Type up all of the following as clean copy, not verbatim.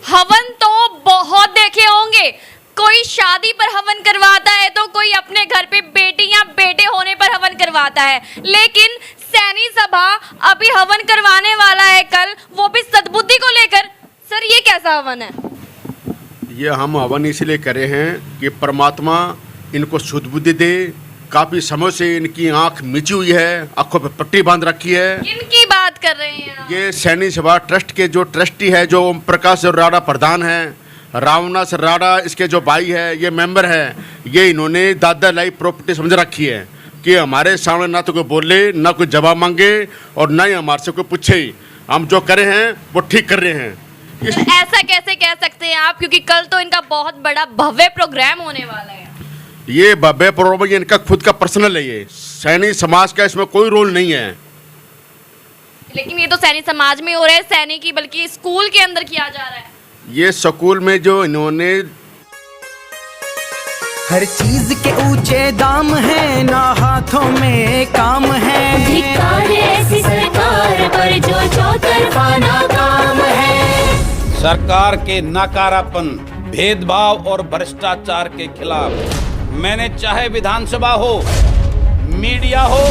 हवन तो बहुत देखे होंगे, कोई शादी पर हवन करवाता है तो कोई अपने घर पे बेटी या बेटे होने पर हवन करवाता है, लेकिन सैनी सभा अभी हवन करवाने वाला है कल, वो भी सद्बुद्धि को लेकर। सर ये कैसा हवन है? ये हम हवन इसलिए करे हैं कि परमात्मा इनको शुद्ध बुद्धि दे। काफ़ी समय से इनकी आंख मिची हुई है, आंखों पे पट्टी बांध रखी है। किनकी बात कर रहे हैं आप? ये सैनी सभा ट्रस्ट के जो ट्रस्टी है, जो ओम प्रकाश राणा प्रधान है, रावनाथ राणा इसके जो भाई है, ये मेंबर है। ये इन्होंने दादा लाई प्रॉपर्टी समझ रखी है कि हमारे सामने ना तो कोई बोले, ना कोई जवाब मांगे और ना ही हमारे से कोई पूछे। हम जो करे हैं वो ठीक कर रहे हैं। ऐसा कैसे कह सकते हैं आप, क्योंकि कल तो इनका बहुत बड़ा भव्य प्रोग्राम होने वाला है। ये भव्य प्रोग्राम ये इनका खुद का पर्सनल है, ये सैनी समाज का इसमें कोई रोल नहीं है। लेकिन ये तो सैनी समाज में हो रहा है, सैनी की बल्कि स्कूल के अंदर किया जा रहा है। ये स्कूल में जो इन्होंने हर चीज के ऊंचे दाम है, ना हाथों में काम है। धिक्कार ऐसी सरकार पर जो चौतरफा नाकाम है। सरकार के नकारापन, भेदभाव और भ्रष्टाचार के खिलाफ मैंने चाहे विधानसभा हो, मीडिया हो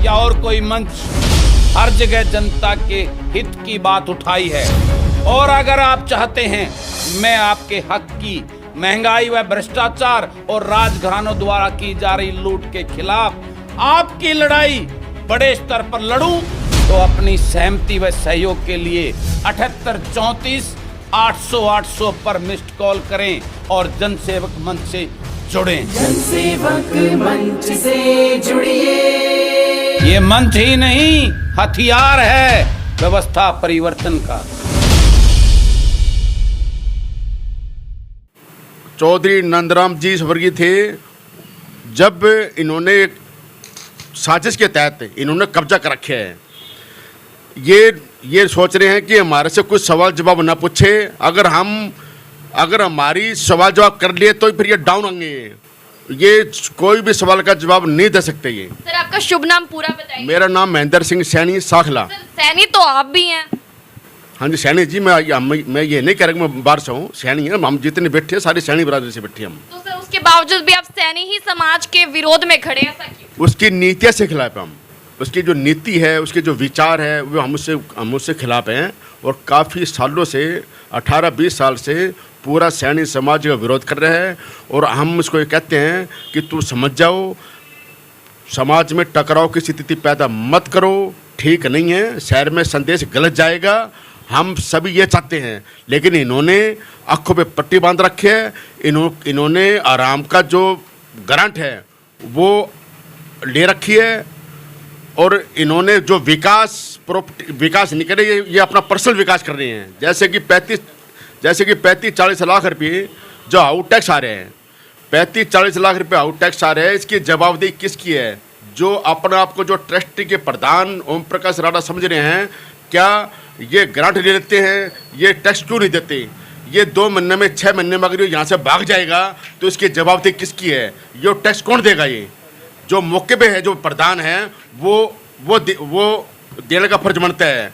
या और कोई मंच, हर जगह जनता के हित की बात उठाई है। और अगर आप चाहते हैं मैं आपके हक की, महंगाई व भ्रष्टाचार और राजघरानों द्वारा की जा रही लूट के खिलाफ आपकी लड़ाई बड़े स्तर पर लड़ूं, तो अपनी सहमति व सहयोग के लिए 78 34 800 800 पर मिस्ड कॉल करें और जनसेवक मंच से जुड़ें। जनसेवक मंच से जुड़िए। ये मंच ही नहीं, हथियार है व्यवस्था परिवर्तन का। चौधरी नंदराम जी स्वर्गीय थे, जब इन्होंने साजिश के तहत इन्होंने कब्जा कर रखे है। ये सोच रहे हैं कि हमारे से कुछ सवाल जवाब ना पूछे। अगर हमारी सवाल जवाब कर लिए तो फिर ये डाउन होंगे। ये कोई भी सवाल का जवाब नहीं दे सकते। ये सर आपका शुभ नाम पूरा बताइए। मेरा नाम महेंद्र सिंह सैनी साखला। सर सैनी तो आप भी हैं। हाँ जी सैनी जी, मैं ये नहीं कह रहा कि मैं बाहर से हूँ, सैनी है। हम जितने बैठे हैं सारी सैनी बरादरी से बैठे हैं हम। तो सर उसके बावजूद भी आप सैनी ही समाज के विरोध में खड़े हैं, ऐसा क्यों? उसकी नीतियों से खिलाफ हम, उसकी जो नीति है, उसके जो विचार है, वो हम उससे खिलाफ हैं। और काफ़ी सालों से 18-20 साल से पूरा सैनी समाज का विरोध कर रहे हैं। और हम उसको ये कहते हैं कि तू समझ जाओ, समाज में टकराव की स्थिति पैदा मत करो, ठीक नहीं है, शहर में संदेश गलत जाएगा। हम सभी ये चाहते हैं, लेकिन इन्होंने आँखों पे पट्टी बांध रखी है। इन्होंने आराम का जो गारंट है वो ले रखी है। और इन्होंने जो विकास नहीं करे, ये अपना पर्सनल विकास कर रहे हैं। जैसे कि 35-40 लाख रुपये जो आउट टैक्स आ रहे हैं, 35-40 लाख रुपये आउट टैक्स आ रहे हैं, इसकी जवाबदेही किसकी है? जो अपने आप को जो ट्रस्टी के प्रधान ओम प्रकाश राणा समझ रहे हैं, क्या ये ग्रांट ले लेते हैं, ये टैक्स क्यों नहीं देते? ये 2 महीने में 6 महीने में अगर यहाँ से भाग जाएगा तो इसकी जवाबदेही किसकी है? ये टैक्स कौन देगा? ये जो मौके पे है, जो प्रधान है, वो देने का फर्ज बनता है।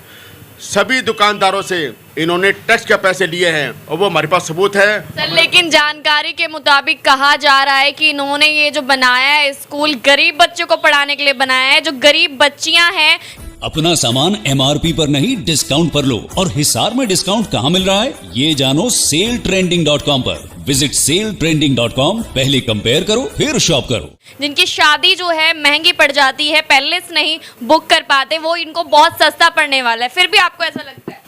सभी दुकानदारों से इन्होंने टैक्स के पैसे लिए हैं और वो हमारे पास सबूत है। सर लेकिन जानकारी के मुताबिक कहा जा रहा है कि इन्होंने ये जो बनाया है स्कूल, गरीब बच्चों को पढ़ाने के लिए बनाया है। जो गरीब बच्चियां हैं, अपना सामान MRP पर नहीं डिस्काउंट पर लो। और हिसार में डिस्काउंट कहाँ मिल रहा है ये जानो सेलट्रेंडिंग.com पर। विजिट सेलट्रेंडिंग.com, पहले कंपेयर करो फिर शॉप करो। जिनकी शादी जो है महंगी पड़ जाती है, पहले से नहीं बुक कर पाते, वो इनको बहुत सस्ता पड़ने वाला है, फिर भी आपको ऐसा लगता है?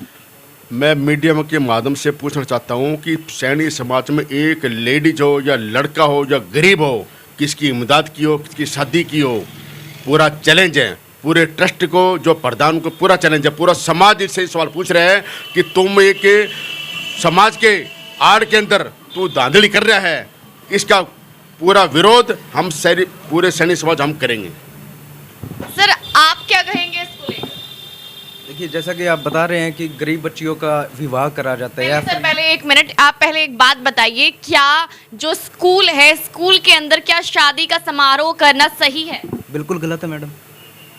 मैं मीडिया के माध्यम से पूछना चाहता हूँ कि सैनी समाज में एक लेडीज हो या लड़का हो या गरीब हो, किसकी इमदाद की हो, किसकी शादी की हो, पूरा चैलेंज है। पूरे ट्रस्ट को, जो प्रधान को पूरा चैलेंज है। पूरा समाज इससे सवाल पूछ रहे हैं कि तुम एक समाज के आड़ के अंदर तू धांधली कर रहा है। इसका पूरा विरोध हम पूरे सैनी समाज हम करेंगे। सर आप क्या कहेंगे इसको लेकर? देखिए, जैसा कि आप बता रहे हैं कि गरीब बच्चियों का विवाह करा जाता है। सर पहले 1 मिनट, आप पहले एक बात बताइए, क्या जो स्कूल है, स्कूल के अंदर क्या शादी का समारोह करना सही है? बिल्कुल गलत है मैडम।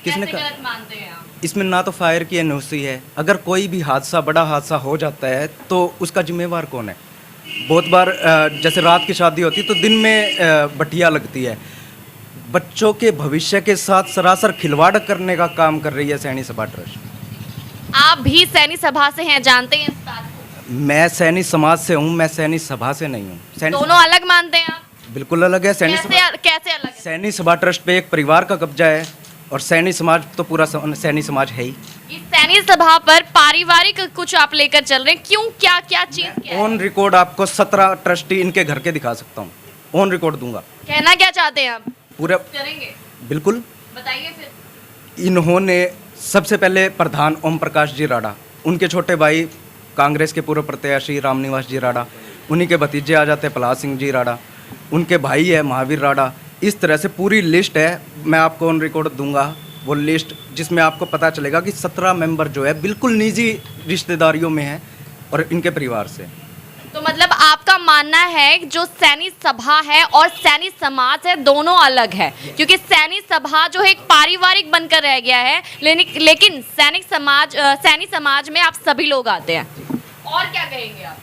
किसने कैसे कहा? गलत मानते हैं आप? इसमें ना तो फायर की एनओसी है। अगर कोई भी हादसा, बड़ा हादसा हो जाता है तो उसका जिम्मेवार कौन है? बहुत बार जैसे रात की शादी होती है तो दिन में बटिया लगती है। बच्चों के भविष्य के साथ सरासर खिलवाड़ करने का काम कर रही है सैनी सभा ट्रस्ट। आप भी सैनी सभा से हैं, जानते हैं इस बात को? मैं सैनी समाज से हूँ, मैं सैनी सभा से नहीं हूँ। दोनों अलग मानते हैं आप? बिल्कुल अलग है। सैनी सभा, कैसे अलग है? सैनी सभा ट्रस्ट पे एक परिवार का कब्जा है और सैनी समाज तो पूरा सैनी समाज है ही। इस सैनी सभा पर पारिवारिक कुछ आप लेकर चल रहे हैं, क्यों? क्या क्या चीज क्या है? ऑन रिकॉर्ड आपको 17 ट्रस्टी इनके घर के दिखा सकता हूँ, ऑन रिकॉर्ड दूंगा। कहना क्या चाहते हैं आप? पूरा करेंगे, बिल्कुल। बताइए फिर। इन्होंने सबसे पहले प्रधान ओम प्रकाश जी राडा, उनके छोटे भाई कांग्रेस के पूर्व प्रत्याशी रामनिवास जी राडा, उन्हीं के भतीजे आ जाते हैं प्रहलाद सिंह जी राडा, उनके भाई है महावीर राडा। इस तरह से पूरी लिस्ट है, मैं आपको ऑन रिकॉर्ड दूंगा वो लिस्ट, जिसमें आपको पता चलेगा कि 17 मेंबर जो है बिल्कुल निजी रिश्तेदारियों में है और इनके परिवार से। तो मतलब आपका मानना है जो सैनी सभा है और सैनी समाज है दोनों अलग है, क्योंकि सैनी सभा जो है एक पारिवारिक बनकर रह गया है, लेकिन सैनी समाज में आप सभी लोग आते हैं। और क्या कहेंगे आप?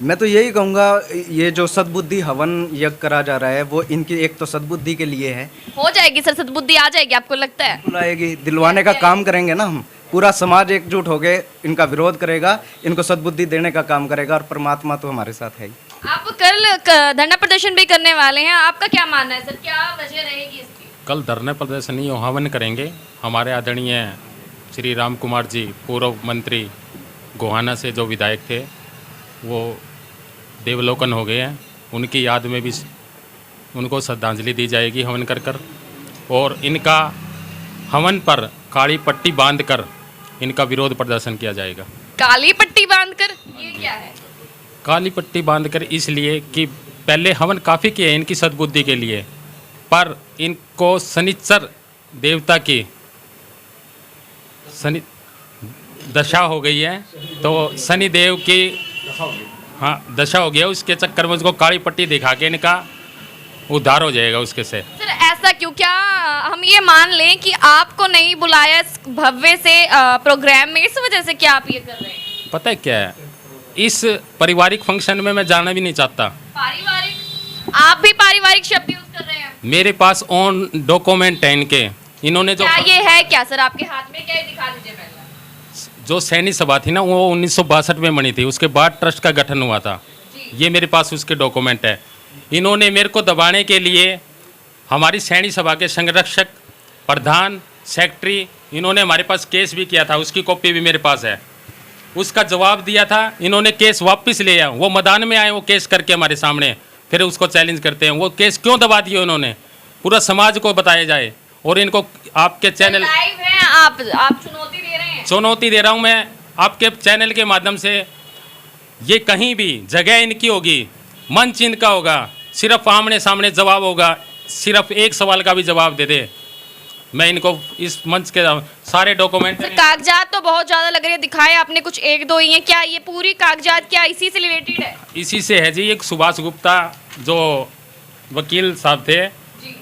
मैं तो यही कहूँगा, ये जो सद्बुद्धि हवन यज्ञ करा जा रहा है वो इनकी एक तो सद्बुद्धि के लिए है। हो जाएगी सर, सद्बुद्धि आ जाएगी, आपको लगता है? बिल्कुल आएगी, दिलवाने का काम करेंगे ना हम। पूरा समाज एकजुट हो गए इनका विरोध करेगा, इनको सद्बुद्धि देने का काम करेगा और परमात्मा तो हमारे साथ है ही। आप कल धरना प्रदर्शन भी करने वाले हैं, आपका क्या मानना है सर, क्या वजह रहेगी इसकी? कल धरना प्रदर्शन नहीं हवन करेंगे। हमारे आदरणीय श्री राम कुमार जी, पूर्व मंत्री गोहाना से जो विधायक थे, वो देवलोकन हो गए हैं। उनकी याद में भी उनको श्रद्धांजलि दी जाएगी हवन कर और इनका हवन पर काली पट्टी बांधकर इनका विरोध प्रदर्शन किया जाएगा। काली पट्टी बांधकर, ये क्या है? काली पट्टी बांधकर इसलिए कि पहले हवन काफ़ी किए इनकी सद्बुद्धि के लिए, पर इनको शनिचर देवता की शनि दशा हो गई है, तो शनि देव की दशा हो गया, उसके चक्कर में उसको काली पट्टी दिखा के इनका उद्धार हो जाएगा उसके से। सर ऐसा क्यों? क्या हम ये मान लें कि आपको नहीं बुलाया इस भव्य से प्रोग्राम में, इस वजह से क्या आप ये कर रहे हैं? पता है क्या है, इस पारिवारिक फंक्शन में मैं जाना भी नहीं चाहता। पारिवारिक? आप भी पारिवारिक शब्द यूज कर रहे हैं? मेरे पास ऑन डॉक्यूमेंट है इनके, इन्होंने जो क्या ये है क्या सर आपके हाथ में? क्या है, दिखा दीजिए पहले। जो सैनी सभा थी ना, वो 1962 में बनी थी, उसके बाद ट्रस्ट का गठन हुआ था। ये मेरे पास उसके डॉक्यूमेंट है। इन्होंने मेरे को दबाने के लिए हमारी सैनी सभा के संरक्षक, प्रधान, सेक्रेटरी, इन्होंने हमारे पास केस भी किया था, उसकी कॉपी भी मेरे पास है। उसका जवाब दिया था, इन्होंने केस वापस ले आया। वो मैदान में आए वो केस करके हमारे सामने, फिर उसको चैलेंज करते हैं। वो केस क्यों दबा दिए उन्होंने, पूरा समाज को बताया जाए। और इनको आपके चैनल लाइव है, आप चुनौती दे रहे हैं? चुनौती दे रहा हूँ मैं आपके चैनल के माध्यम से। ये कहीं भी जगह इनकी होगी, मंच इनका होगा, सिर्फ आमने सामने जवाब होगा, सिर्फ एक सवाल का भी जवाब दे दे, मैं इनको इस मंच के सारे डॉक्यूमेंट। कागजात तो बहुत ज़्यादा लग रही है, दिखाए आपने कुछ एक दो ही हैं, क्या ये पूरी कागजात क्या इसी से रिलेटेड है? इसी से है जी। एक सुभाष गुप्ता जो वकील साहब थे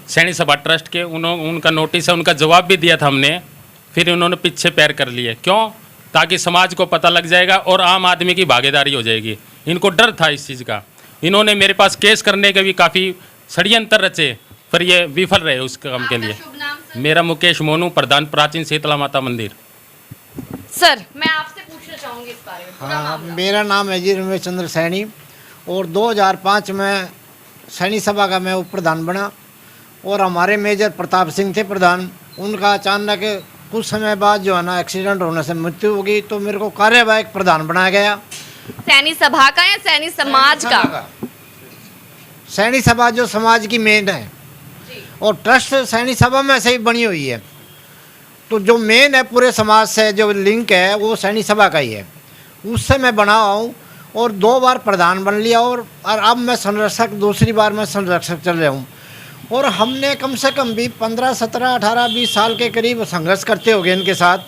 सैनी सभा ट्रस्ट के, उनका नोटिस है, उनका जवाब भी दिया था हमने, फिर उन्होंने पीछे पैर कर लिए। क्यों? ताकि समाज को पता लग जाएगा और आम आदमी की भागीदारी हो जाएगी। इनको डर था इस चीज़ का। इन्होंने मेरे पास केस करने के भी काफ़ी षड्यंत्र रचे, पर ये विफल रहे उस काम के लिए। मेरा मुकेश मोनू, प्रधान प्राचीन शीतला माता मंदिर। सर मैं आपसे पूछना चाहूँगी इस बारे में। हाँ, मेरा नाम है जी रमेश चंद्र सैनी और 2005 में सैनी सभा का मैं उप प्रधान बना और हमारे मेजर प्रताप सिंह थे प्रधान। उनका अचानक कुछ समय बाद जो है ना एक्सीडेंट होने से मृत्यु हो गई, तो मेरे को कार्यवाहक प्रधान बनाया गया। सैनी सभा का या सैनी समाज का? सैनी सभा जो समाज की मेन है और ट्रस्ट सैनी सभा में से ही बनी हुई है, तो जो मेन है पूरे समाज से जो लिंक है वो सैनी सभा का ही है। उससे मैं बना हूँ और 2 बार प्रधान बन लिया और अब मैं संरक्षक, दूसरी बार मैं संरक्षक चल रहा हूँ। और हमने कम से कम भी 15, 17, 18, 20 साल के करीब संघर्ष करते हो गए इनके साथ।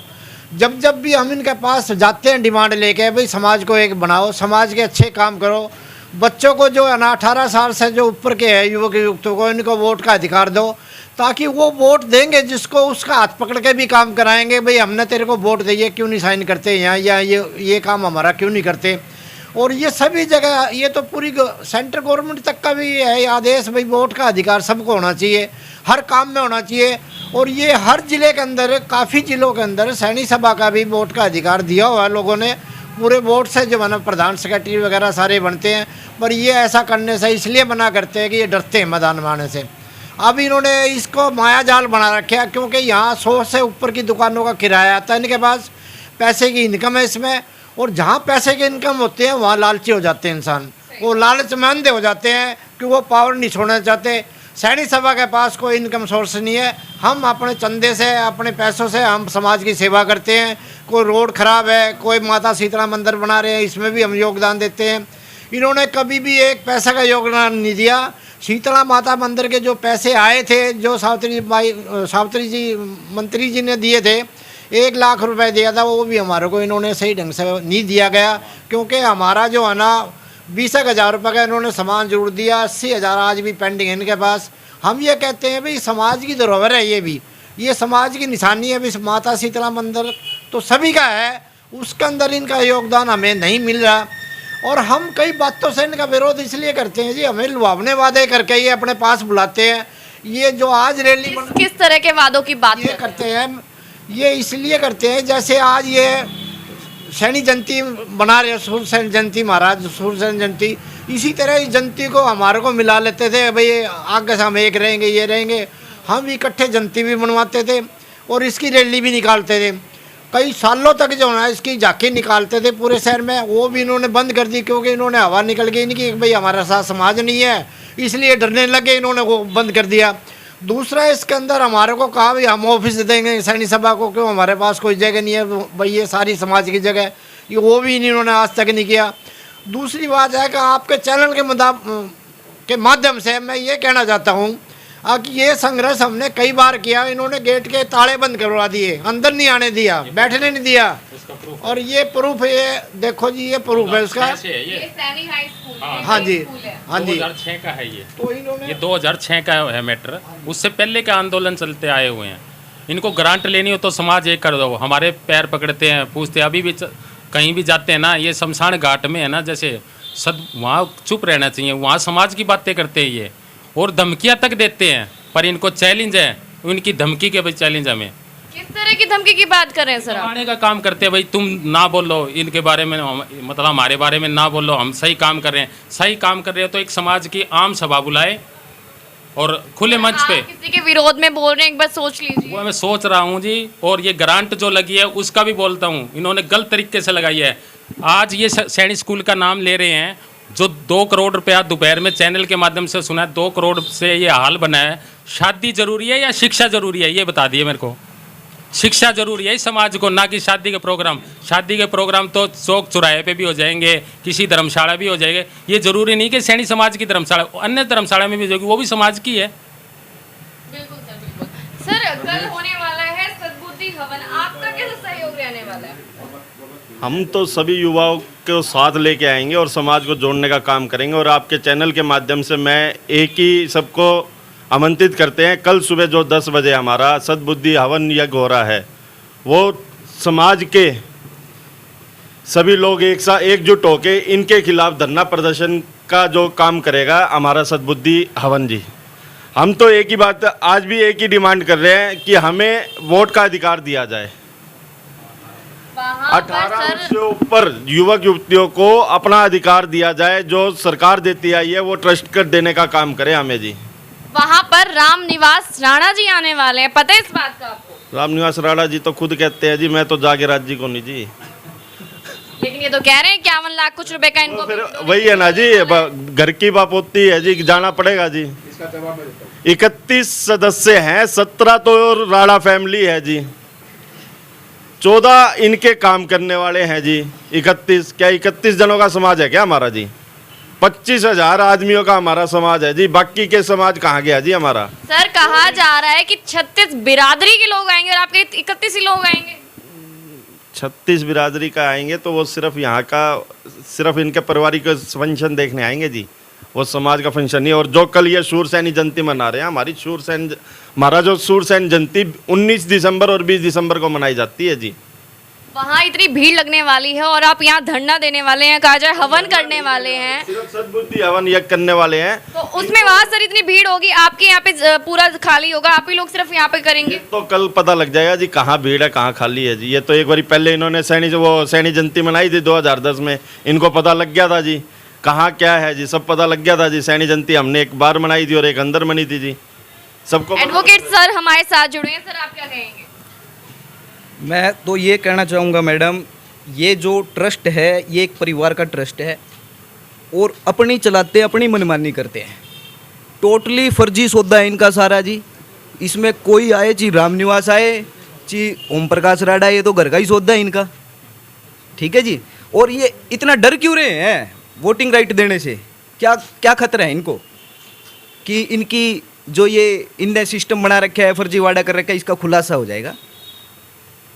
जब भी हम इनके पास जाते हैं डिमांड लेके, भाई समाज को एक बनाओ, समाज के अच्छे काम करो, बच्चों को जो है ना 18 साल से जो ऊपर के है युवक युवकों को, इनको वोट का अधिकार दो, ताकि वो वोट देंगे जिसको उसका हाथ पकड़ के भी काम कराएंगे, भाई हमने तेरे को वोट दिए क्यों नहीं साइन करते यहाँ, या ये काम हमारा क्यों नहीं करते। और ये सभी जगह, ये तो पूरी सेंट्रल गवर्नमेंट तक का भी है आदेश, भाई वोट का अधिकार सबको होना चाहिए, हर काम में होना चाहिए। और ये हर ज़िले के अंदर, काफ़ी ज़िलों के अंदर सैनिक सभा का भी वोट का अधिकार दिया हुआ है लोगों ने। पूरे वोट से जो है ना प्रधान सेक्रेटरी वगैरह सारे बनते हैं, पर ये ऐसा करने से इसलिए मना करते हैं कि ये डरते हैं मैदान में आने से। अब इन्होंने इसको माया जाल बना रखा है, क्योंकि यहाँ 100 से ऊपर की दुकानों का किराया आता है इनके पास, पैसे की इनकम है इसमें। और जहाँ पैसे की इनकम होते हैं वहाँ लालची हो जाते हैं इंसान, वो लालच में अंधे हो जाते हैं कि वो पावर नहीं छोड़ना चाहते। सैनिक सभा के पास कोई इनकम सोर्स नहीं है, हम अपने चंदे से, अपने पैसों से हम समाज की सेवा करते हैं। कोई रोड ख़राब है, कोई माता शीतला मंदिर बना रहे हैं, इसमें भी हम योगदान देते हैं। इन्होंने कभी भी एक पैसा का योगदान नहीं दिया। शीतला माता मंदिर के जो पैसे आए थे, जो सावित्री जी मंत्री जी ने दिए थे, 1 लाख रुपए दिया था, वो भी हमारे को इन्होंने सही ढंग से नहीं दिया गया। क्योंकि हमारा जो है ना 20,000 रुपये का इन्होंने सामान जरूर दिया, 80,000 आज भी पेंडिंग है इनके पास। हम ये कहते हैं भाई समाज की धरोहर है, ये समाज की निशानी है। भाई माता शीतला मंदिर तो सभी का है, उसके अंदर इनका योगदान हमें नहीं मिल रहा। और हम कई बातों से इनका विरोध इसलिए करते हैं जी, हमें लुभावने वादे करके ये अपने पास बुलाते हैं। ये जो आज रैली किस तरह के वादों की बात ये करते हैं, ये इसलिए करते हैं, जैसे आज ये सैनिक जयंती बना रहे, सूर्य सैन जयंती, महाराज सूर्य सैन जयंती, इसी तरह इस जयंती को हमारे को मिला लेते थे। भाई आगे से हम एक रहेंगे, ये रहेंगे, हम इकट्ठे जयंती भी मनवाते थे और इसकी रैली भी निकालते थे। कई सालों तक जो है इसकी झांकी निकालते थे पूरे शहर में, वो भी इन्होंने बंद कर दी, क्योंकि इन्होंने हवा निकल गई इनकी, भाई हमारा साथ समाज नहीं है, इसलिए डरने लगे, इन्होंने वो बंद कर दिया। दूसरा, इसके अंदर हमारे को कहा भाई हम ऑफिस देंगे सैनिक सभा को, क्यों हमारे पास कोई जगह नहीं है, भाई ये सारी समाज की जगह, ये वो भी इन्होंने आज तक नहीं किया। दूसरी बात है कि आपके चैनल के माध्यम से मैं ये कहना चाहता हूँ कि ये संघर्ष हमने कई बार किया, इन्होंने गेट के ताले बंद करवा दिए, अंदर नहीं आने दिया, बैठने नहीं दिया। और ये प्रूफ, ये देखो जी, ये प्रूफ है उसका। हाँ जी, हाँ जी, 2006 का है ये। तो इन्होंने ये 2006 का है मैटर, उससे पहले के आंदोलन चलते आए हुए हैं। इनको ग्रांट लेनी हो तो समाज एक कर दो, हमारे पैर पकड़ते हैं, पूछते हैं। अभी भी कहीं भी जाते हैं ना, ये शमशान घाट में है ना, जैसे वहाँ चुप रहना चाहिए, वहाँ समाज की बातें करते हैं ये, और धमकियाँ तक देते हैं। पर इनको चैलेंज है, उनकी धमकी के भाई चैलेंज हमें। किस तरह की धमकी की बात कर रहे हैं सर आप? दबाने का काम करते हैं, भाई तुम ना बोलो इनके बारे में, मतलब हमारे बारे में ना बोलो, हम सही काम कर रहे हैं। सही काम कर रहे हो तो एक समाज की आम सभा बुलाए और खुले मंच पे। किसी के विरोध में बोल रहे हैं, एक बार सोच लीजिए। वो मैं सोच रहा हूँ जी। और ये ग्रांट जो लगी है उसका भी बोलता हूँ, इन्होंने गलत तरीके से लगाई है। आज ये सैनिक स्कूल का नाम ले रहे हैं, जो 2 करोड़ रुपया दोपहर में चैनल के माध्यम से सुना है, 2 करोड़ से ये हाल बना है। शादी जरूरी है या शिक्षा जरूरी है, ये बता दिए मेरे को। शिक्षा जरूरी है इस समाज को, ना कि शादी के प्रोग्राम। शादी के प्रोग्राम तो चौक चौराहे पे भी हो जाएंगे, किसी धर्मशाला भी हो जाएंगे। ये जरूरी नहीं कि सैनिक समाज की धर्मशाला, अन्य धर्मशाला में भी होगी, वो भी समाज की है। बिल्कुल सर, बिल्कुल सर। कल होने वाला है सद्बुद्धि हवन, आपका कैसा सहयोग रहने वाला है? हम तो सभी युवाओं को साथ लेके आएंगे और समाज को जोड़ने का काम करेंगे। और आपके चैनल के माध्यम से मैं एक ही सबको आमंत्रित करते हैं, कल सुबह जो 10 बजे हमारा सद्बुद्धि हवन यज्ञ हो रहा है, वो समाज के सभी लोग एक साथ एकजुट होके इनके खिलाफ धरना प्रदर्शन का जो काम करेगा हमारा सद्बुद्धि हवन जी। हम तो एक ही बात, आज भी एक ही डिमांड कर रहे हैं कि हमें वोट का अधिकार दिया जाए। 18 वर्ष से ऊपर युवक युवतियों को अपना अधिकार दिया जाए, जो सरकार देती आई है वो ट्रस्ट कर देने का काम करे हमें जी। वहाँ पर राम निवास राणा जी आने वाले हैं, पता है इस बात का आपको? राम निवास राणा जी तो खुद कहते हैं जी, मैं तो जागीरात जी को नहीं जी। लेकिन ये तो कह रहे हैं 51 लाख कुछ रुपए का इनको। फिर वही है ना जी, घर की बापोती है जी, जाना पड़ेगा जी। 31 सदस्य हैं, 17 तो राणा फैमिली है जी, 14 इनके काम करने वाले हैं जी। 31 क्या 31 जनों का समाज है क्या हमारा जी? 25,000 आदमियों का हमारा समाज है जी, बाकी के समाज कहाँ गया जी हमारा? सर कहा जा रहा है कि 36 बिरादरी के लोग आएंगे और आपके 31 ही लोग आएंगे। 36 बिरादरी का आएंगे तो वो सिर्फ यहाँ का, सिर्फ इनके पारिवारिक फंक्शन देखने आएंगे जी। वो समाज का फंक्शन नहीं है। और जो कल ये शूरसैनी जयंती मना रहे हैं, हमारा जो शूरसैन जयंती 19 दिसंबर और 20 दिसंबर को मनाई जाती है जी। वहाँ इतनी भीड़ लगने वाली है और आप यहाँ धरना देने वाले हैं, कहा जाए हवन करने वाले हैं, सिर्फ सद्बुद्धि हवन यज्ञ करने वाले हैं। तो उसमें वहाँ सर इतनी भीड़ होगी, आपके यहाँ पे पूरा खाली होगा, आप ही लोग सिर्फ यहाँ पे करेंगे? तो कल पता लग जाएगा जी कहाँ भीड़ है कहाँ खाली है जी। ये तो एक बार पहले इन्होंने सैनी जयंती मनाई थी 2010 में, इनको पता लग गया था जी कहाँ क्या है जी, सब पता लग गया था जी। सैनी जयंती हमने एक बार मनाई थी और एक अंदर मनी थी जी, सबको। एडवोकेट सर हमारे साथ जुड़े हैं, सर आप क्या कहेंगे? मैं तो ये कहना चाहूँगा मैडम, ये जो ट्रस्ट है ये एक परिवार का ट्रस्ट है और अपनी चलाते अपनी मनमानी करते हैं। टोटली फर्जी सौदा है इनका सारा जी। इसमें कोई आए ची रामनिवास आए ची ओम प्रकाश राडा, ये तो घर का ही सौदा है इनका, ठीक है जी। और ये इतना डर क्यों रहे हैं वोटिंग राइट देने से? क्या क्या खतरा है इनको कि इनकी जो ये इनने सिस्टम बना रखा है, फर्जीवाड़ा कर रखा है, इसका खुलासा हो जाएगा?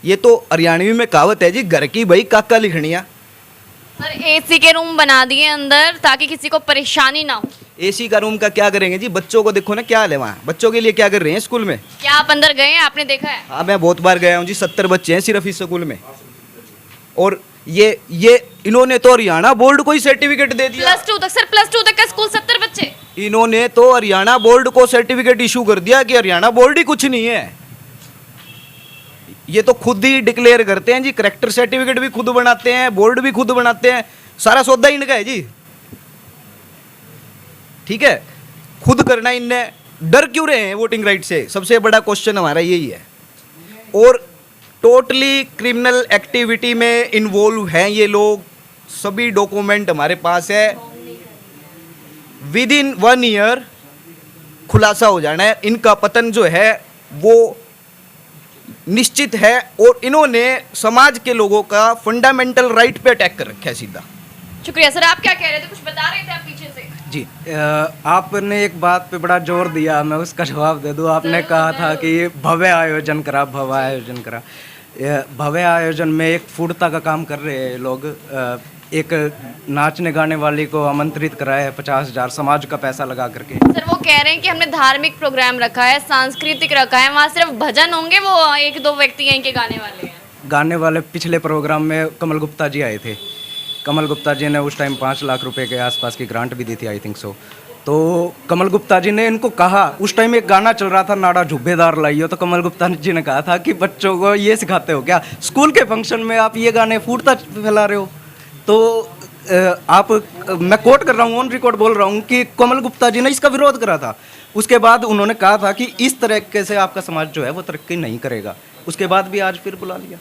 ये तो हरियाणवी में कहावत है जी, घर की भाई काका लिखनिया। सर एसी के रूम बना दिए अंदर ताकि किसी को परेशानी ना हो। एसी का रूम का क्या करेंगे जी? बच्चों को देखो ना क्या हाल है वहाँ, बच्चों के लिए क्या कर रहे हैं स्कूल में? क्या आप अंदर गए हैं, आपने देखा है? हाँ मैं बहुत बार गया हूँ जी, 70 बच्चे हैं सिर्फ इस स्कूल में। और ये इन्होंने तो हरियाणा बोर्ड को ही सर्टिफिकेट दे दिया। +2 तक सर, +2 तक का स्कूल 70 बच्चे। इन्होंने तो हरियाणा बोर्ड को सर्टिफिकेट इशू कर दिया कि हरियाणा बोर्ड ही कुछ नहीं है। ये तो खुद ही डिक्लेयर करते हैं जी, करेक्टर सर्टिफिकेट भी खुद बनाते हैं, बोर्ड भी खुद बनाते हैं, सारा सौदा इनका है जी, ठीक है। खुद करना इनने, डर क्यों रहे हैं वोटिंग राइट से? सबसे बड़ा क्वेश्चन हमारा यही है। और टोटली क्रिमिनल एक्टिविटी में इन्वॉल्व हैं ये लोग, सभी डॉक्यूमेंट हमारे पास है। विद इन 1 ईयर खुलासा हो जाना है, इनका पतन जो है वो निश्चित है। और इन्होंने समाज के लोगों का फंडामेंटल राइट पे अटैक कर रखा है सीधा। शुक्रिया सर, आप क्या कह रहे थे, कुछ बता रहे थे आप पीछे से? जी आपने एक बात पे बड़ा जोर दिया, मैं उसका जवाब दे दूं। आपने कहा था कि भव्य आयोजन करा, भव्य आयोजन करा। भव्य आयोजन में एक फूडता का काम कर रहे हैं लोग। एक नाचने गाने वाली को आमंत्रित कराया है 50,000 समाज का पैसा लगा करके। सर वो कह रहे हैं कि हमने धार्मिक प्रोग्राम रखा है, सांस्कृतिक रखा है, वहाँ सिर्फ भजन होंगे, वो 1-2 व्यक्ति हैं इनके गाने वाले हैं। गाने वाले पिछले प्रोग्राम में कमल गुप्ता जी आए थे। कमल गुप्ता जी ने उस टाइम 5 लाख रुपए के आसपास की ग्रांट भी दी थी, आई थिंक सो। तो कमल गुप्ता जी ने इनको कहा, उस टाइम एक गाना चल रहा था नाड़ा झुब्बेदार लाइयो, तो कमल गुप्ता जी ने कहा था कि बच्चों को ये सिखाते हो क्या, स्कूल के फंक्शन में आप ये गाने फूटता फैला रहे हो? तो मैं कोट कर रहा हूँ, ऑन रिकॉर्ड बोल रहा हूँ कि कमल गुप्ता जी ने इसका विरोध करा था। उसके बाद उन्होंने कहा था कि इस तरीके से आपका समाज जो है वो तरक्की नहीं करेगा। उसके बाद भी आज फिर बुला लिया।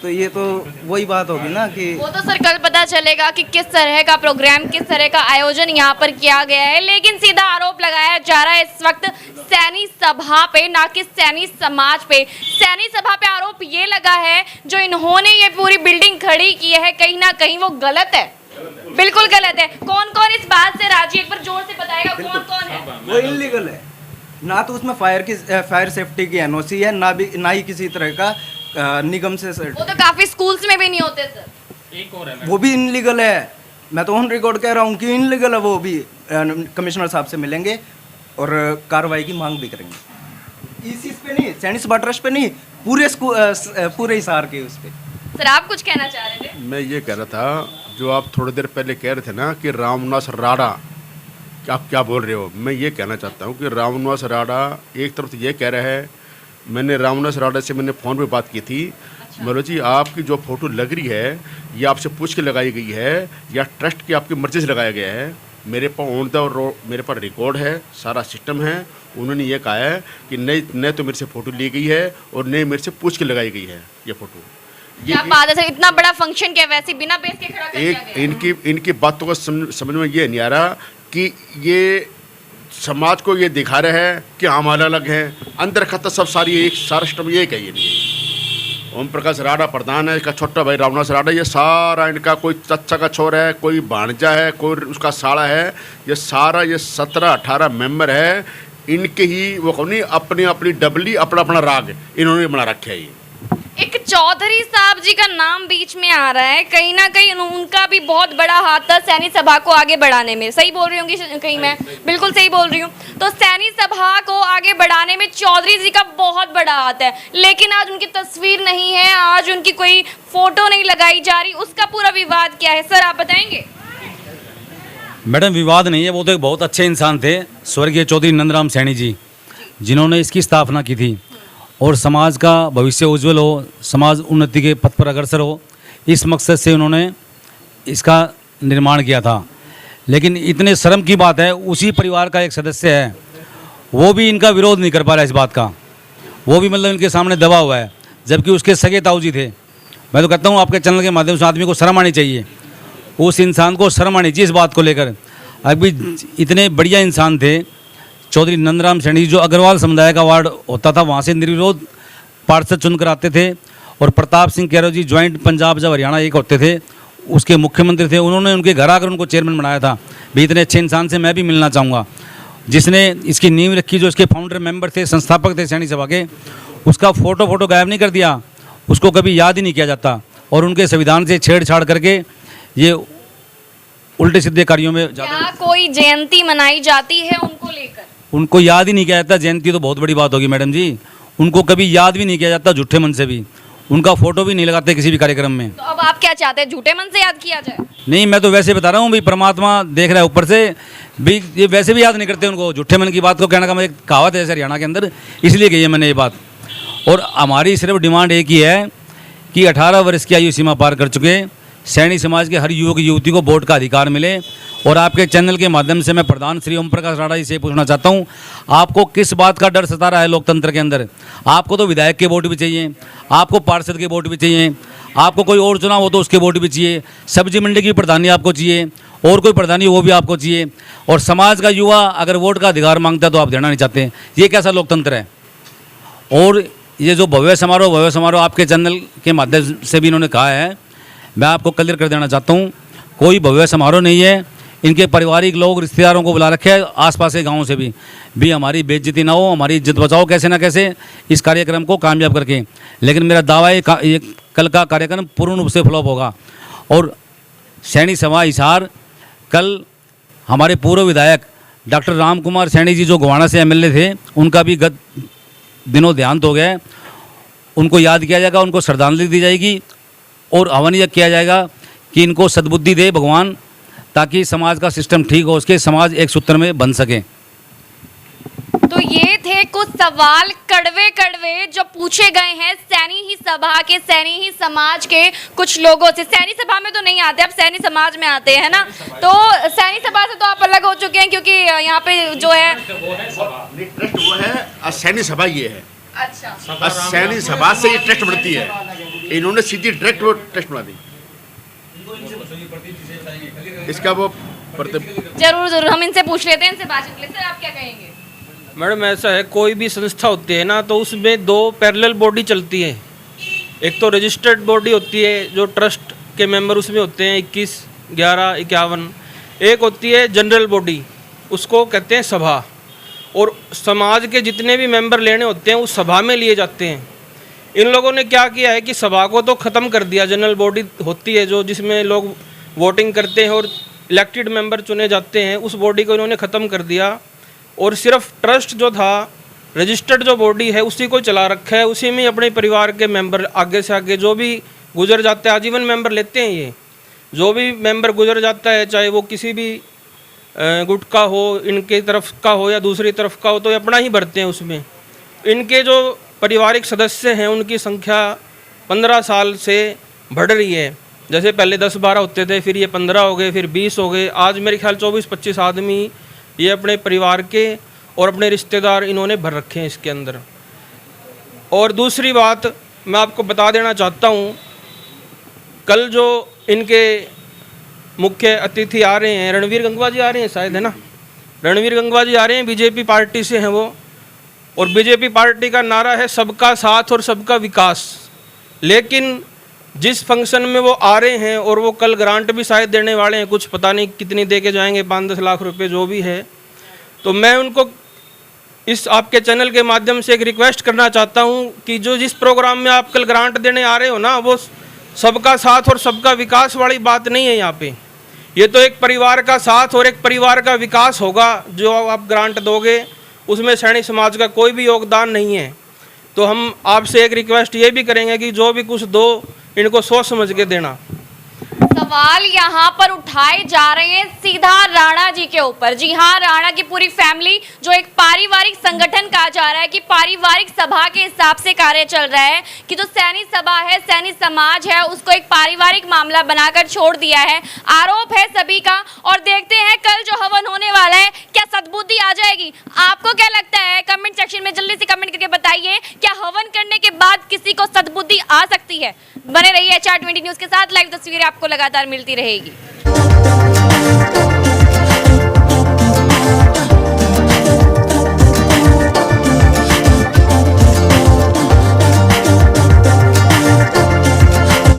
तो ये तो वही बात होगी ना कि वो तो सर कल पता चलेगा कि किस तरह का प्रोग्राम, किस तरह का आयोजन यहाँ पर किया गया है। लेकिन सीधा आरोप लगाया जा रहा है इस वक्त सैनी सभा पे, ना कि सैनी समाज पे। सैनी सभा पे आरोप ये लगा है जो इन्होंने ये पूरी बिल्डिंग खड़ी की है, कहीं ना कहीं वो गलत है, बिल्कुल गलत है। कौन कौन इस बात से राजी, एक बार जोर से बताएगा कौन कौन है? वो इलीगल है ना, तो उसमें फायर सेफ्टी की एनओसी है, ना ही किसी तरह का निगम से। वो तो काफी स्कूल्स में भी नहीं होते सर। एक और है, वो भी इनलीगल है। मैं तो ऑन रिकॉर्ड कह रहा हूँ कि इनलीगल है। वो भी कमिश्नर साहब से मिलेंगे और कार्रवाई की मांग भी करेंगे। इस पे नहीं, सैनी सभा ट्रस्ट पे नहीं, पूरे हिसार के उस पे। सर आप कुछ कहना चाह रहे थे? मैं ये कह रहा था, जो आप थोड़ी देर पहले कह रहे थे ना कि रामनिवास राडा, आप क्या बोल रहे हो? मैं ये कहना चाहता हूँ कि रामनिवास राडा एक तरफ तो ये कह रहा है, मैंने रामनिवास राडा से मैंने फ़ोन पे बात की थी। बोलो जी आपकी जो फ़ोटो लग रही है ये आपसे पूछ के लगाई गई है या ट्रस्ट की आपकी मर्जी से लगाया गया है? मेरे पास ऑन द मेरे पास रिकॉर्ड है, सारा सिस्टम है। उन्होंने ये कहा है कि नहीं तो मेरे से फ़ोटो ली गई है और नहीं मेरे से पूछ के लगाई गई है ये फ़ोटो। क्या बात है सर, इतना बड़ा फंक्शन क्या वैसे बिना बेस के खड़ा कर दिया गया? इनकी बातों को समझ में ये नहीं आ रहा कि ये समाज को ये दिखा रहे हैं कि हम अलग अलग हैं, अंदर खत्ता सब सारी एक सारा सिस्टम ये कहिए नहीं। ओम प्रकाश राडा प्रधान है, इसका छोटा भाई रामनिवास राडा, ये सारा इनका कोई चच्चा का छोर है, कोई भांजा है, कोई उसका साड़ा है, ये सारा ये 17-18 मेंबर है। इनके ही वो कौन नहीं अपनी अपनी डबली अपना अपना राग इन्होंने बना रखे है। ये एक चौधरी साहब जी का नाम बीच में आ रहा है, कहीं ना कहीं उनका भी बहुत बड़ा हाथ था सैनी सभा को आगे बढ़ाने में। सही बोल रही होंगी कहीं मैं? बिल्कुल सही बोल रही हूँ। तो सैनी सभा को आगे बढ़ाने में चौधरी जी का बहुत बड़ा हाथ है, लेकिन आज उनकी तस्वीर नहीं है, आज उनकी कोई फोटो नहीं लगाई जा रही, उसका पूरा विवाद क्या है सर, आप बताएंगे? मैडम विवाद नहीं है, वो तो एक बहुत अच्छे इंसान थे, स्वर्गीय चौधरी नंदराम सैनी जी, जिन्होंने इसकी स्थापना की थी और समाज का भविष्य उज्जवल हो, समाज उन्नति के पथ पर अग्रसर हो, इस मकसद से उन्होंने इसका निर्माण किया था। लेकिन इतने शर्म की बात है, उसी परिवार का एक सदस्य है, वो भी इनका विरोध नहीं कर पा रहा है इस बात का, वो भी मतलब इनके सामने दबा हुआ है, जबकि उसके सगे ताऊ जी थे। मैं तो कहता हूँ आपके चैनल के माध्यम से आदमी को शर्म आनी चाहिए, उस इंसान को शर्म आनी चाहिए इस बात को लेकर। अभी इतने बढ़िया इंसान थे चौधरी नंदराम सैनी, जो अग्रवाल समुदाय का वार्ड होता था वहाँ से निर्विरोध पार्षद चुनकर आते थे, और प्रताप सिंह कैरो जी ज्वाइंट पंजाब जब हरियाणा एक होते थे उसके मुख्यमंत्री थे, उन्होंने उनके घर आकर उनको चेयरमैन बनाया था। भी इतने अच्छे इंसान से मैं भी मिलना चाहूँगा, जिसने इसकी नींव रखी, जो इसके फाउंडर मेंबर थे, संस्थापक थे सैनी सभा के, उसका फोटो गायब नहीं कर दिया, उसको कभी याद ही नहीं किया जाता, और उनके संविधान से छेड़छाड़ करके ये उल्टे सीधे कार्यों में क्या कोई जयंती मनाई जाती है उनको लेकर? उनको याद ही नहीं किया जाता। जयंती तो बहुत बड़ी बात होगी मैडम जी, उनको कभी याद भी नहीं किया जाता, झूठे मन से भी उनका फोटो भी नहीं लगाते किसी भी कार्यक्रम में। तो अब आप क्या चाहते हैं, झूठे मन से याद किया जाए? नहीं, मैं तो वैसे बता रहा हूँ भाई, परमात्मा देख रहा है ऊपर से भी, ये वैसे भी याद नहीं करते उनको। झूठे मन की बात को कहने का मैं, एक कहावत है हरियाणा के अंदर, इसलिए कही है मैंने ये बात। और हमारी सिर्फ डिमांड एक ही है कि 18 वर्ष की आयु सीमा पार कर चुके सैनी समाज के हर युवक युवती को वोट का अधिकार मिले। और आपके चैनल के माध्यम से मैं प्रधान श्री ओम प्रकाश राणा जी से पूछना चाहता हूं, आपको किस बात का डर सता रहा है लोकतंत्र के अंदर? आपको तो विधायक के वोट भी चाहिए, आपको पार्षद के वोट भी चाहिए, आपको कोई और चुनाव हो तो उसके वोट भी चाहिए, सब्जी मंडी की प्रधानी आपको चाहिए, और कोई प्रधानी वो भी आपको चाहिए, और समाज का युवा अगर वोट का अधिकार मांगता है तो आप देना नहीं चाहते। ये कैसा लोकतंत्र है? और ये जो भव्य समारोह आपके चैनल के माध्यम से भी इन्होंने कहा है, मैं आपको क्लियर कर देना चाहता हूँ, कोई भव्य समारोह नहीं है। इनके पारिवारिक लोग रिश्तेदारों को बुला रखे हैं आसपास के गाँव से भी हमारी बेइज्जती ना हो, हमारी इज्जत बचाओ कैसे ना कैसे इस कार्यक्रम को कामयाब करके। लेकिन मेरा दावा है ये कल का कार्यक्रम पूर्ण रूप से फ्लॉप होगा। और सैनी सभा हिसार, कल हमारे पूर्व विधायक डॉक्टर राम कुमार सैनी जी जो गोवाना से एमएलए थे, उनका भी गत दिनों देहांत हो गया है। उनको याद किया जाएगा, उनको श्रद्धांजलि दी जाएगी और हवन यज्ञ किया जाएगा कि इनको सद्बुद्धि दे भगवान, ताकि समाज का सिस्टम ठीक हो, उसके समाज एक सूत्र में बन सके। तो ये थे कुछ सवाल कड़वे कड़वे जो पूछे गए हैं सैनी ही सभा के, सैनी ही समाज के कुछ लोगों से। सैनी सभा में तो नहीं आते, अब सैनी समाज में आते हैं ना। तो सैनी सभा से तो आप अलग हो चुके हैं, क्योंकि यहाँ पे जो है ट्रस्ट वो है, सैनी सभा ये है। अच्छा, सैनी सभा से ये ट्रस्ट बनती है, इन्होंने सीधी डायरेक्ट वो ट्रस्ट बना दी। इसका वो जरूर जरूर हम इनसे पूछ लेते हैं, इनसे बातचीत लेते हैं। आप क्या कहेंगे? मैडम ऐसा है, कोई भी संस्था होती है ना तो उसमें दो पैरेलल बॉडी चलती है। एक तो रजिस्टर्ड बॉडी होती है जो ट्रस्ट के मेंबर उसमें होते हैं 21, 11, 51। एक होती है जनरल बॉडी, उसको कहते हैं सभा, और समाज के जितने भी मेंबर लेने होते हैं उस सभा में लिए जाते हैं। इन लोगों ने क्या किया है कि सभा को तो ख़त्म कर दिया। जनरल बॉडी होती है जो जिसमें लोग वोटिंग करते हैं और इलेक्टेड मेंबर चुने जाते हैं, उस बॉडी को इन्होंने ख़त्म कर दिया और सिर्फ ट्रस्ट जो था, रजिस्टर्ड जो बॉडी है, उसी को चला रखा है। उसी में अपने परिवार के मेंबर आगे से आगे जो भी गुजर जाते हैं, आजीवन मेंबर लेते हैं। ये जो भी मेंबर गुजर जाता है, चाहे वो किसी भी गुट का हो, इनके तरफ का हो या दूसरी तरफ का हो, तो ये अपना ही भरते हैं उसमें। इनके जो पारिवारिक सदस्य हैं उनकी संख्या 15 साल से बढ़ रही है। जैसे पहले 10-12 होते थे, फिर ये 15 हो गए, फिर 20 हो गए, आज मेरे ख्याल 24-25 आदमी ये अपने परिवार के और अपने रिश्तेदार इन्होंने भर रखे हैं इसके अंदर। और दूसरी बात मैं आपको बता देना चाहता हूँ, कल जो इनके मुख्य अतिथि आ रहे हैं, रणवीर गंगवा जी आ रहे हैं शायद, है ना? रणवीर गंगवा जी आ रहे हैं, बीजेपी पार्टी से हैं वो, और बीजेपी पार्टी का नारा है सबका साथ और सबका विकास। लेकिन जिस फंक्शन में वो आ रहे हैं, और वो कल ग्रांट भी शायद देने वाले हैं, कुछ पता नहीं कितनी दे के जाएंगे, 5-10 लाख रुपए जो भी है, तो मैं उनको इस आपके चैनल के माध्यम से एक रिक्वेस्ट करना चाहता हूं कि जो जिस प्रोग्राम में आप कल ग्रांट देने आ रहे हो ना, वो सबका साथ और सबका विकास वाली बात नहीं है। यहाँ पे ये तो एक परिवार का साथ और एक परिवार का विकास होगा। जो आप ग्रांट दोगे उसमें सैनी समाज का कोई भी योगदान नहीं है। तो हम आपसे एक रिक्वेस्ट ये भी करेंगे कि जो भी कुछ दो, इनको सोच समझ के देना। सवाल यहाँ पर उठाए जा रहे हैं सीधा राणा जी के ऊपर। जी हाँ, राणा की पूरी फैमिली जो एक पारिवारिक संगठन कहा जा रहा है कि पारिवारिक सभा के हिसाब से कार्य चल रहा है, कि जो सैनी सभा है, सैनी समाज है, उसको एक पारिवारिक मामला बनाकर छोड़ दिया है। आरोप है सभी का। और देखते हैं कल जो हवन होने वाला है, क्या सद्बुद्धि आ जाएगी? आपको क्या लगता है? कमेंट सेक्शन में जल्दी से कमेंट करके बताइए, क्या हवन करने के बाद किसी को सद्बुद्धि आ सकती है? बने रहिए HR20 न्यूज़ के साथ। लाइव तस्वीरें आपको लगातार मिलती रहेगी।